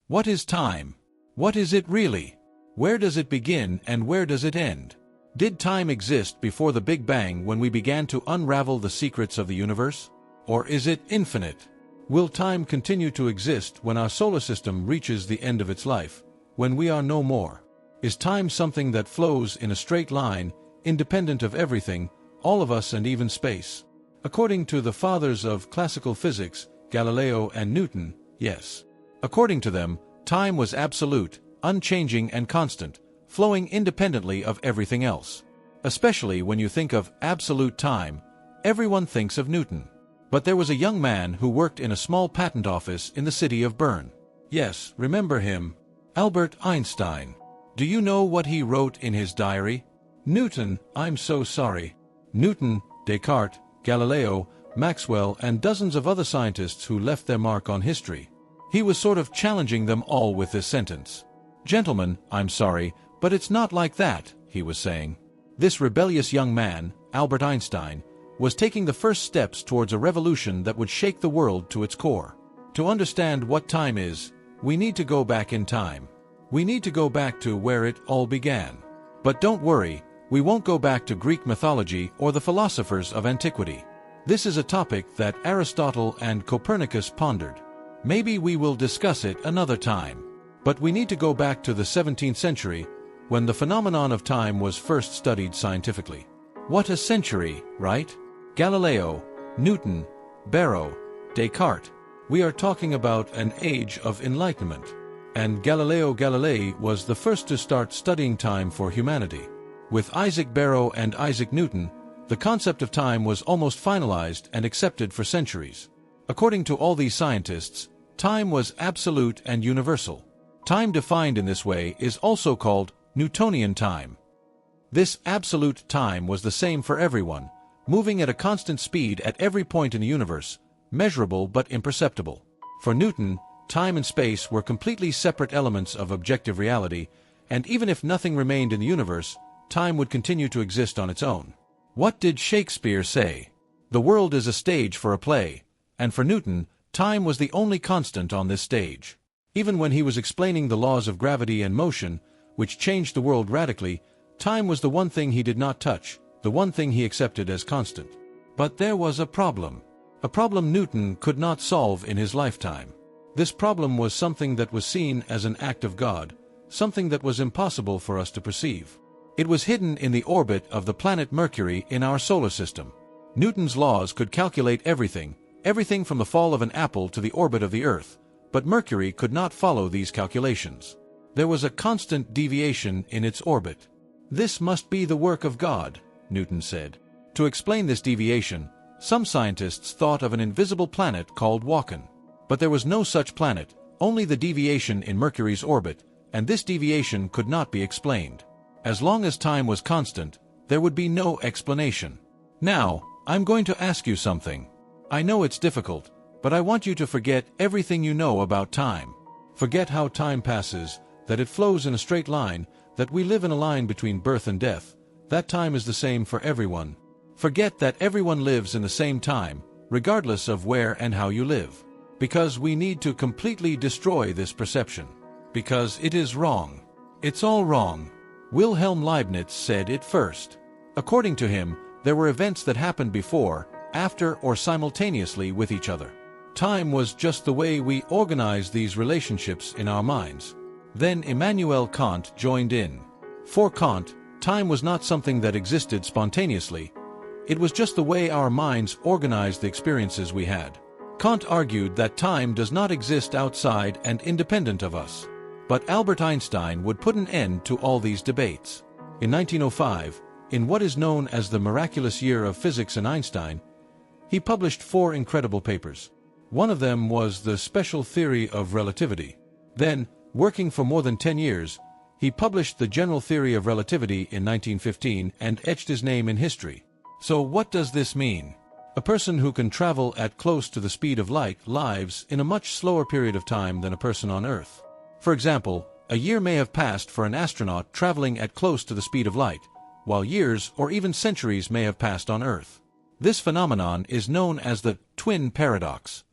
What is time? What is it really? Where does it begin and where does it end? Did time exist before the Big Bang when we began to unravel the secrets of the universe? Or is it infinite? Will time continue to exist when our solar system reaches the end of its life, when we are no more? Is time something that flows in a straight line, independent of everything, all of us and even space? According to the fathers of classical physics, Galileo and Newton, yes. According to them, time was absolute, unchanging and constant, flowing independently of everything else. Especially when you think of absolute time, everyone thinks of Newton. But there was a young man who worked in a small patent office in the city of Bern. Yes, remember him? Albert Einstein. Do you know what he wrote in his diary? Newton, I'm so sorry. Newton, Descartes, Galileo, Maxwell, and dozens of other scientists who left their mark on history. He was sort of challenging them all with this sentence. Gentlemen, I'm sorry, but it's not like that, he was saying. This rebellious young man, Albert Einstein, was taking the first steps towards a revolution that would shake the world to its core. To understand what time is, we need to go back in time. We need to go back to where it all began. But don't worry, we won't go back to Greek mythology or the philosophers of antiquity. This is a topic that Aristotle and Copernicus pondered. Maybe we will discuss it another time. But we need to go back to the 17th century, when the phenomenon of time was first studied scientifically. What a century, right? Galileo, Newton, Barrow, Descartes. We are talking about an age of enlightenment. And Galileo Galilei was the first to start studying time for humanity. With Isaac Barrow and Isaac Newton, the concept of time was almost finalized and accepted for centuries. According to all these scientists, time was absolute and universal. Time defined in this way is also called Newtonian time. This absolute time was the same for everyone, moving at a constant speed at every point in the universe, measurable but imperceptible. For Newton, time and space were completely separate elements of objective reality, and even if nothing remained in the universe, time would continue to exist on its own. What did Shakespeare say? The world is a stage for a play, and for Newton, time was the only constant on this stage. Even when he was explaining the laws of gravity and motion, which changed the world radically, time was the one thing he did not touch, the one thing he accepted as constant. But there was a problem Newton could not solve in his lifetime. This problem was something that was seen as an act of God, something that was impossible for us to perceive. It was hidden in the orbit of the planet Mercury in our solar system. Newton's laws could calculate everything from the fall of an apple to the orbit of the Earth, but Mercury could not follow these calculations. There was a constant deviation in its orbit. This must be the work of God, Newton said. To explain this deviation, some scientists thought of an invisible planet called Walken. But there was no such planet, only the deviation in Mercury's orbit, and this deviation could not be explained. As long as time was constant, there would be no explanation. Now, I'm going to ask you something. I know it's difficult, but I want you to forget everything you know about time. Forget how time passes, that it flows in a straight line, that we live in a line between birth and death, that time is the same for everyone. Forget that everyone lives in the same time, regardless of where and how you live. Because we need to completely destroy this perception. Because it is wrong. It's all wrong. Wilhelm Leibniz said it first. According to him, there were events that happened before, after, or simultaneously with each other. Time was just the way we organize these relationships in our minds. Then Immanuel Kant joined in. For Kant, time was not something that existed spontaneously. It was just the way our minds organized the experiences we had. Kant argued that time does not exist outside and independent of us. But Albert Einstein would put an end to all these debates. In 1905, in what is known as the miraculous year of physics in Einstein, he published 4 incredible papers. One of them was the special theory of relativity. Then, working for more than 10 years, he published the general theory of relativity in 1915 and etched his name in history. So what does this mean? A person who can travel at close to the speed of light lives in a much slower period of time than a person on Earth. For example, a year may have passed for an astronaut traveling at close to the speed of light, while years or even centuries may have passed on Earth. This phenomenon is known as the twin paradox.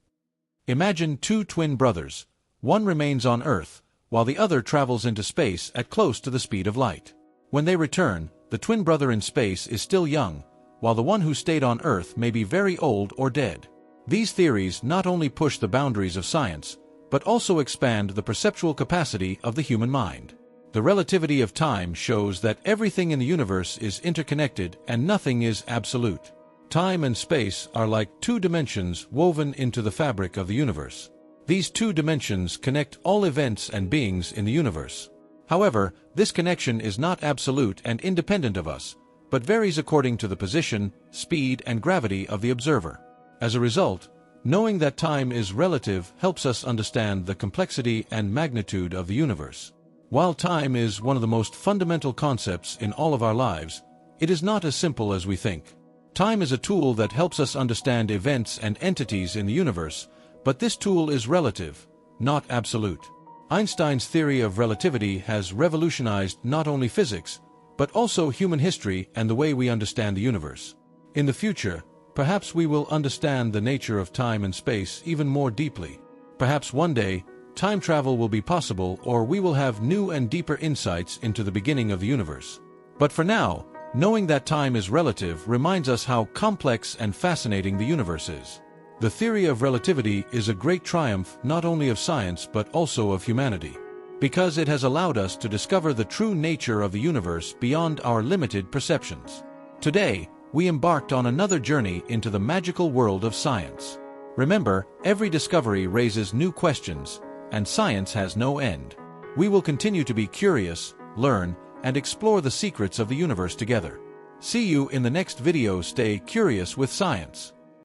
Imagine 2 twin brothers. One remains on Earth, while the other travels into space at close to the speed of light. When they return, the twin brother in space is still young, while the one who stayed on Earth may be very old or dead. These theories not only push the boundaries of science, but also expand the perceptual capacity of the human mind. The relativity of time shows that everything in the universe is interconnected and nothing is absolute. Time and space are like two dimensions woven into the fabric of the universe. These two dimensions connect all events and beings in the universe. However, this connection is not absolute and independent of us, but varies according to the position, speed, and gravity of the observer. As a result, knowing that time is relative helps us understand the complexity and magnitude of the universe. While time is one of the most fundamental concepts in all of our lives, it is not as simple as we think. Time is a tool that helps us understand events and entities in the universe, but this tool is relative, not absolute. Einstein's theory of relativity has revolutionized not only physics, but also human history and the way we understand the universe. In the future, perhaps we will understand the nature of time and space even more deeply. Perhaps one day, time travel will be possible, or we will have new and deeper insights into the beginning of the universe. But for now, knowing that time is relative reminds us how complex and fascinating the universe is. The theory of relativity is a great triumph not only of science but also of humanity, because it has allowed us to discover the true nature of the universe beyond our limited perceptions. Today, we embarked on another journey into the magical world of science. Remember, every discovery raises new questions, and science has no end. We will continue to be curious, learn, and explore the secrets of the universe together. See you in the next video. Stay curious with science.